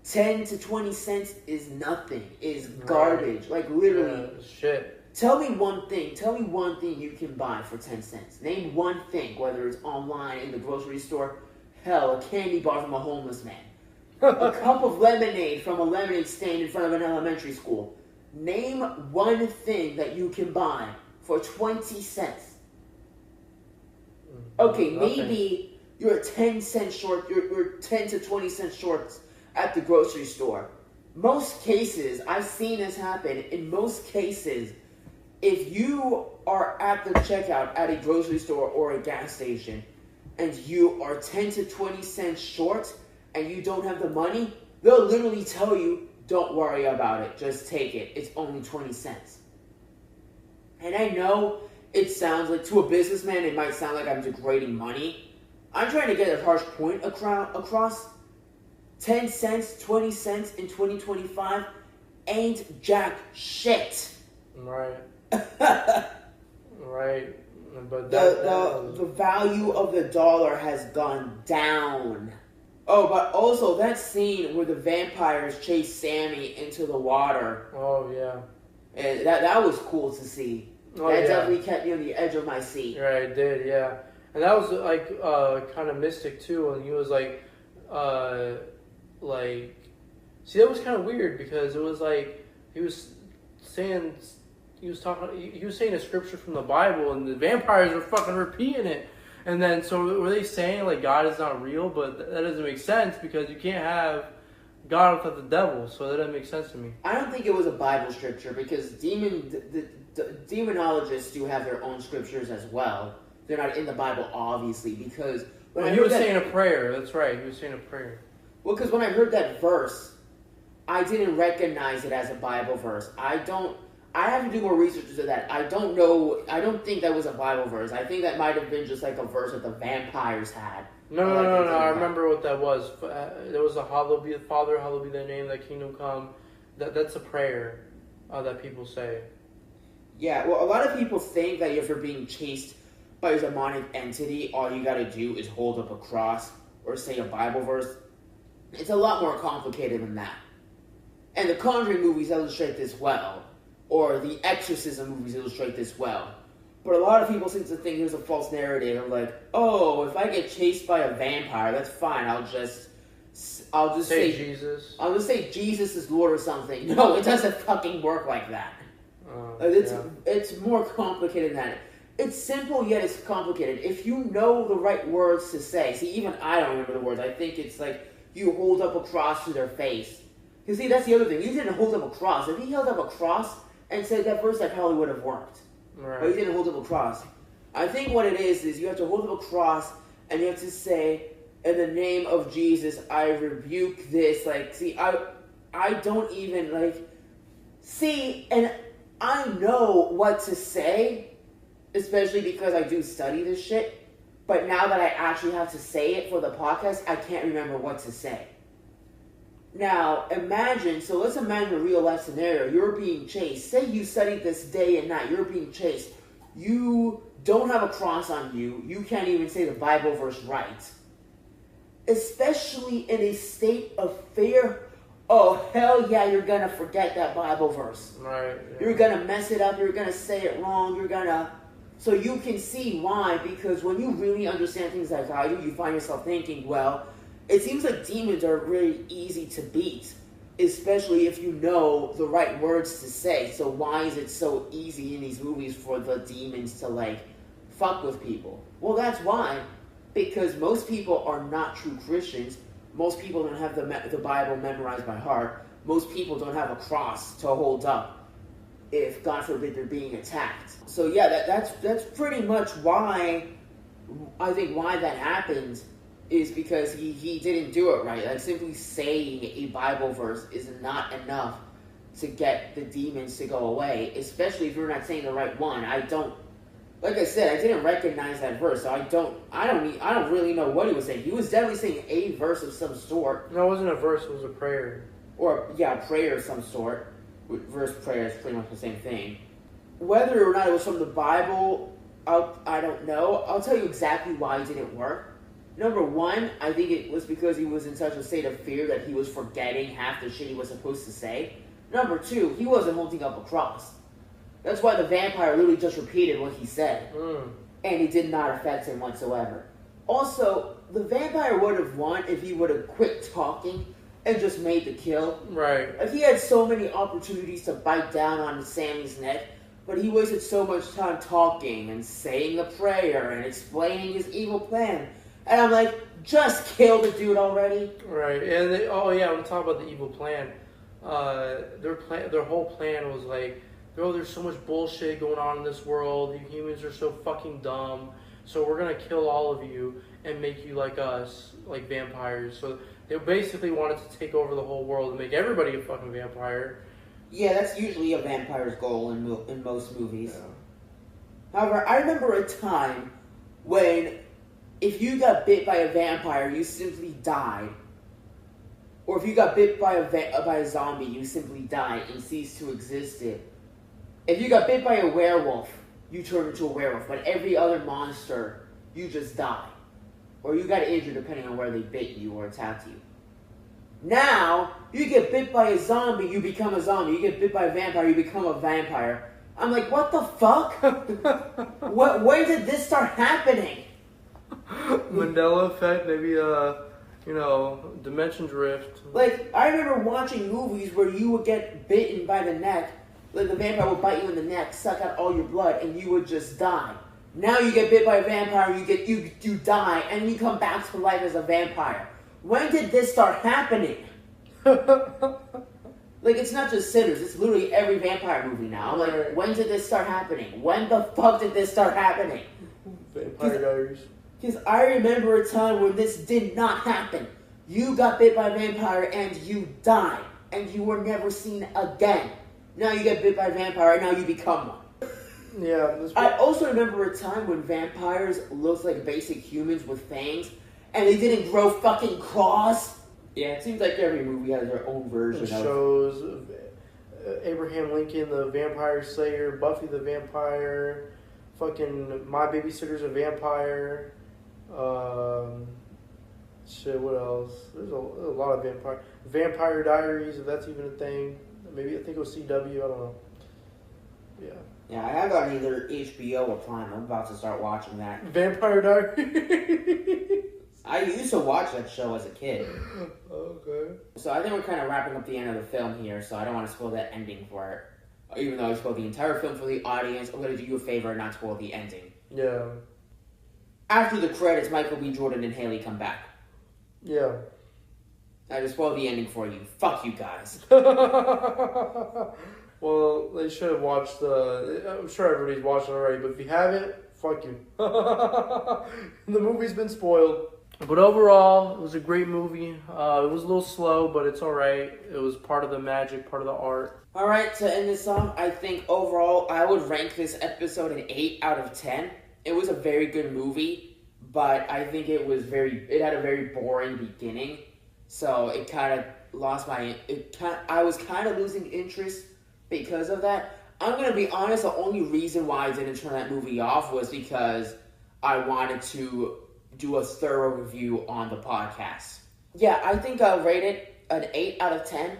10 to 20 cents is nothing. Is garbage. Like, literally. Yeah, shit. Tell me one thing you can buy for 10 cents. Name one thing, whether it's online, in the grocery store, hell, a candy bar from a homeless man. A cup of lemonade from a lemonade stand in front of an elementary school. Name one thing that you can buy for 20 cents. Okay, maybe you're 10 cents short, you're 10 to 20 cents short at the grocery store. Most cases, I've seen this happen, in most cases, if you are at the checkout at a grocery store or a gas station and you are 10 to 20 cents short and you don't have the money, they'll literally tell you, don't worry about it, just take it. It's only 20 cents. And I know it sounds like, to a businessman, it might sound like I'm degrading money. I'm trying to get a harsh point across. 10 cents, 20 cents in 2025 ain't jack shit. Right. Right. But the value of the dollar has gone down. Oh, but also that scene where the vampires chase Sammy into the water. Oh, yeah. And that was cool to see. Oh, that definitely kept me on the edge of my seat. Right, it did, yeah. And that was like kind of mystic too. And he was like, see, that was kind of weird because it was like he was saying a scripture from the Bible, and the vampires were fucking repeating it. And then, so were they saying like God is not real? But that doesn't make sense because you can't have God without the devil. So that doesn't make sense to me. I don't think it was a Bible scripture because demonologists do have their own scriptures as well. They're not in the Bible, obviously, because he was saying a prayer. That's right. He was saying a prayer. Well, because when I heard that verse, I didn't recognize it as a Bible verse. I I have to do more research into that. I don't know. I don't think that was a Bible verse. I think that might have been just like a verse that the vampires had. No. I remember what that was. There was a hallowed be the Father, hallowed be thy name, thy kingdom come. That's a prayer that people say. Yeah, well, a lot of people think that if you're being chased by a demonic entity, all you gotta do is hold up a cross or say a Bible verse. It's a lot more complicated than that. And the Conjuring movies illustrate this well, or the Exorcism movies illustrate this well. But a lot of people seem to think there's a false narrative of like, oh, if I get chased by a vampire, that's fine. I'll just say Jesus. I'll just say Jesus is Lord or something. No, it doesn't fucking work like that. It's more complicated than that. It's simple, yet it's complicated. If you know the right words to say, see, even I don't remember the words. I think it's like you hold up a cross to their face. You see, that's the other thing. You didn't hold up a cross. If he held up a cross and said that verse, that probably would have worked. Right. But he didn't hold up a cross. I think what it is you have to hold up a cross and you have to say, in the name of Jesus, I rebuke this. Like, see, I don't even, like, see, and I know what to say, especially because I do study this shit, but now that I actually have to say it for the podcast, I can't remember what to say. Now, let's imagine a real life scenario. You're being chased. Say you studied this day and night. You're being chased. You don't have a cross on you. You can't even say the Bible verse right. Especially in a state of fear. Oh, hell yeah, you're going to forget that Bible verse. Right. Yeah. You're going to mess it up. You're going to say it wrong. So you can see why, because when you really understand things like I do, you find yourself thinking, well, it seems like demons are really easy to beat, especially if you know the right words to say. So why is it so easy in these movies for the demons to, like, fuck with people? Well, that's why. Because most people are not true Christians. Most people don't have the Bible memorized by heart. Most people don't have a cross to hold up if, God forbid, they're being attacked. So yeah, that's pretty much why, I think why that happened is because he didn't do it right. Like, simply saying a Bible verse is not enough to get the demons to go away, especially if you're not saying the right one. Like I said, I didn't recognize that verse, so I don't really know what he was saying. He was definitely saying a verse of some sort. No, it wasn't a verse, it was a prayer. Or, yeah, a prayer of some sort. Verse prayer is pretty much the same thing. Whether or not it was from the Bible, I don't know. I'll tell you exactly why it didn't work. Number one, I think it was because he was in such a state of fear that he was forgetting half the shit he was supposed to say. Number two, he wasn't holding up a cross. That's why the vampire literally just repeated what he said. And it did not affect him whatsoever. Also, the vampire would have won if he would have quit talking and just made the kill. Right. Like, he had so many opportunities to bite down on Sammy's neck, but he wasted so much time talking and saying the prayer and explaining his evil plan. And I'm like, just kill the dude already. Right. And when talk about the evil plan, their whole plan was like, there's so much bullshit going on in this world. You humans are so fucking dumb. So we're gonna kill all of you and make you like us, like vampires. So they basically wanted to take over the whole world and make everybody a fucking vampire. Yeah, that's usually a vampire's goal in most movies. Yeah. However, I remember a time when if you got bit by a vampire, you simply died. Or if you got bit by a zombie, you simply died and ceased to exist. If you got bit by a werewolf, you turn into a werewolf. But every other monster, you just die. Or you got injured depending on where they bit you or attacked you. Now, you get bit by a zombie, you become a zombie. You get bit by a vampire, you become a vampire. I'm like, what the fuck? When did this start happening? Mandela effect, maybe dimension drift. Like, I remember watching movies where you would get bitten by the neck. Like, the vampire would bite you in the neck, suck out all your blood, and you would just die. Now you get bit by a vampire, you die, and you come back to life as a vampire. When did this start happening? Like, it's not just Sinners, it's literally every vampire movie now. I'm like, when did this start happening? When the fuck did this start happening? Vampire Diaries. Because I remember a time when this did not happen. You got bit by a vampire and you died. And you were never seen again. now you get bit by a vampire, and now you become one. Yeah. I also remember a time when vampires looked like basic humans with fangs, and they didn't grow fucking claws. Yeah, it seems like every movie has their own version It of... shows Abraham Lincoln, the Vampire Slayer, Buffy the Vampire, fucking My Babysitter's a Vampire. Shit, what else? There's a lot of Vampire Diaries, if that's even a thing. Maybe, I think it was CW, I don't know. Yeah. Yeah, I have on either HBO or Prime. I'm about to start watching that. Vampire Diaries. I used to watch that show as a kid. Okay. So I think we're kind of wrapping up the end of the film here, so I don't want to spoil that ending for it. Even though I spoiled the entire film for the audience, I'm going to do you a favor and not spoil the ending. Yeah. After the credits, Michael B. Jordan and Haley come back. Yeah. I just spoiled the ending for you. Fuck you guys. Well, they should have watched I'm sure everybody's watched it already, but if you haven't, fuck you. The movie's been spoiled. But overall, it was a great movie. It was a little slow, but it's alright. It was part of the magic, part of the art. Alright, to end this off, I think overall I would rank this episode an 8 out of 10. It was a very good movie, but I think it had a very boring beginning. So it kind of lost I was kind of losing interest because of that. I'm going to be honest, the only reason why I didn't turn that movie off was because I wanted to do a thorough review on the podcast. Yeah, I think I'll rate it an 8 out of 10.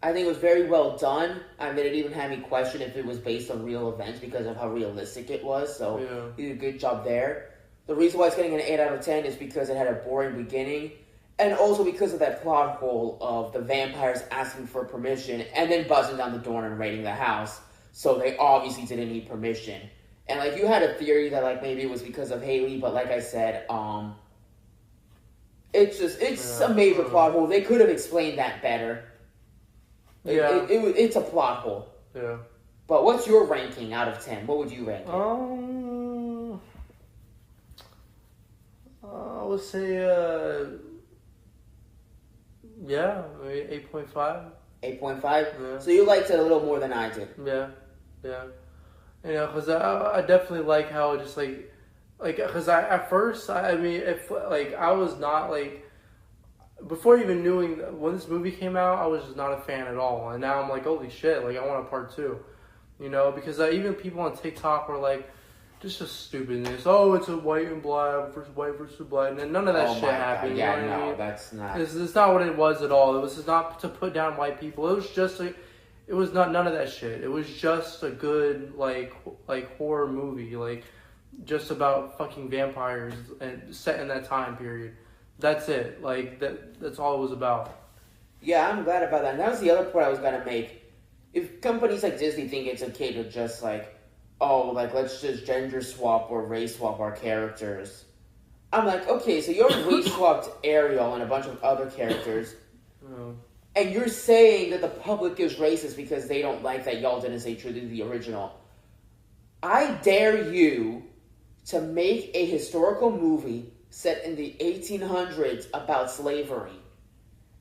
I think it was very well done. I mean, it even had me question if it was based on real events because of how realistic it was. So he did a good job there. The reason why it's getting an 8 out of 10 is because it had a boring beginning. And also because of that plot hole of the vampires asking for permission and then buzzing down the door and raiding the house. So they obviously didn't need permission. And, like, you had a theory that, like, maybe it was because of Haley, but like I said, it's a major plot hole. They could have explained that better. It's a plot hole. Yeah. But what's your ranking out of 10? What would you rank it? I would say, 8.5. 8.5? Yeah. So you liked it a little more than I did. Yeah. You know, because I definitely like how it just, because at first, I mean, I was not, like, before even knowing, when this movie came out, I was just not a fan at all. And now I'm like, holy shit, like, I want a part 2. You know, because even people on TikTok were like, just stupidness. Oh, it's a white versus black. And then none of that shit happened. Yeah, you know what I mean? That's not. It's not what it was at all. It was just not to put down white people. It was just it was none of that shit. It was just a good like horror movie, like just about fucking vampires and set in that time period. That's it. Like that's all it was about. Yeah, I'm glad about that. And that was the other point I was gonna make. If companies like Disney think it's okay to just let's just gender swap or race swap our characters. I'm like, okay, so you already race swapped Ariel and a bunch of other characters. And you're saying that the public is racist because they don't like that y'all didn't say true to the original. I dare you to make a historical movie set in the 1800s about slavery.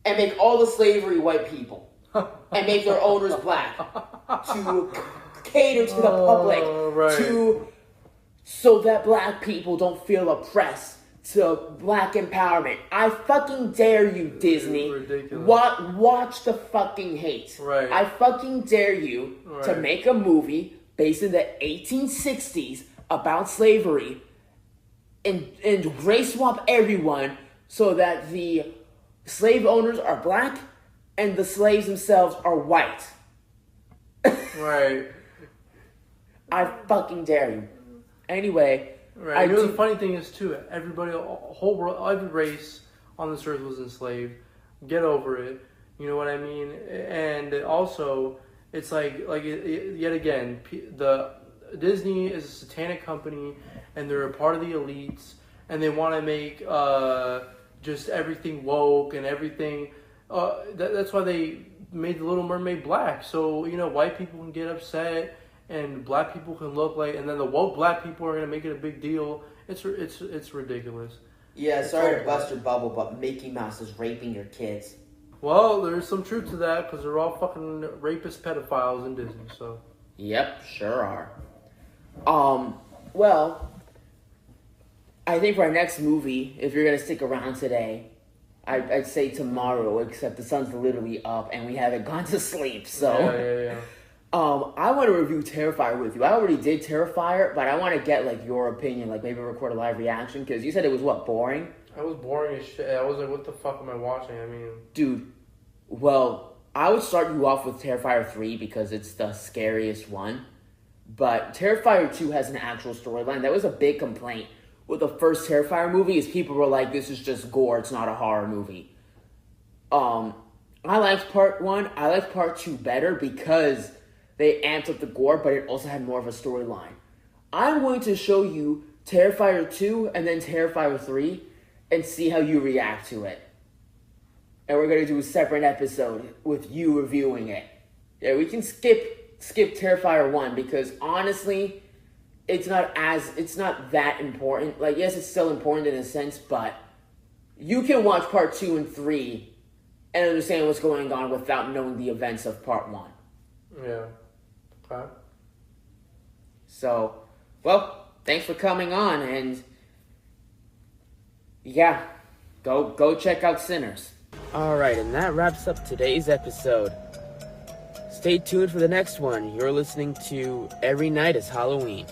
And make all the slavery white people. And make their owners black. To cater to the public. So that black people don't feel oppressed. To black empowerment. I fucking dare you, Disney. Ridiculous. Watch the fucking hate. Right. I fucking dare you to make a movie based in the 1860s about slavery and race swap everyone so that the slave owners are black and the slaves themselves are white. Right. I fucking dare you. Anyway. Right. You know, the funny thing is too, everybody, whole world, every race on this earth was enslaved. Get over it. You know what I mean? And also, it's yet again, the Disney is a satanic company, and they're a part of the elites, and they want to make just everything woke and everything. That's why they made the Little Mermaid black, so white people can get upset. And black people can look like, and then the woke black people are gonna make it a big deal. It's ridiculous. Yeah, sorry to bust your bubble, but Mickey Mouse is raping your kids. Well, there's some truth to that because they're all fucking rapist pedophiles in Disney. So. Yep, sure are. Well, I think for our next movie, if you're gonna stick around today, I'd say tomorrow, except the sun's literally up and we haven't gone to sleep. So, Yeah. I want to review Terrifier with you. I already did Terrifier, but I want to get like your opinion, like maybe record a live reaction because you said it was boring. I was boring as shit. I was like, what the fuck am I watching? I mean, dude. Well, I would start you off with Terrifier 3 because it's the scariest one. But Terrifier 2 has an actual storyline. That was a big complaint with the first Terrifier movie is people were like, this is just gore, it's not a horror movie. I liked part 1. I liked part 2 better because they amped up the gore, but it also had more of a storyline. I'm going to show you Terrifier 2 and then Terrifier 3 and see how you react to it. And we're going to do a separate episode with you reviewing it. Yeah, we can skip Terrifier 1 because honestly, it's not that important. Like, yes, it's still important in a sense, but you can watch part 2 and 3 and understand what's going on without knowing the events of part 1. Yeah. Okay. So, well, thanks for coming on, and yeah, go check out Sinners. Alright, and that wraps up today's episode. Stay tuned for the next one. You're listening to Every Night is Halloween.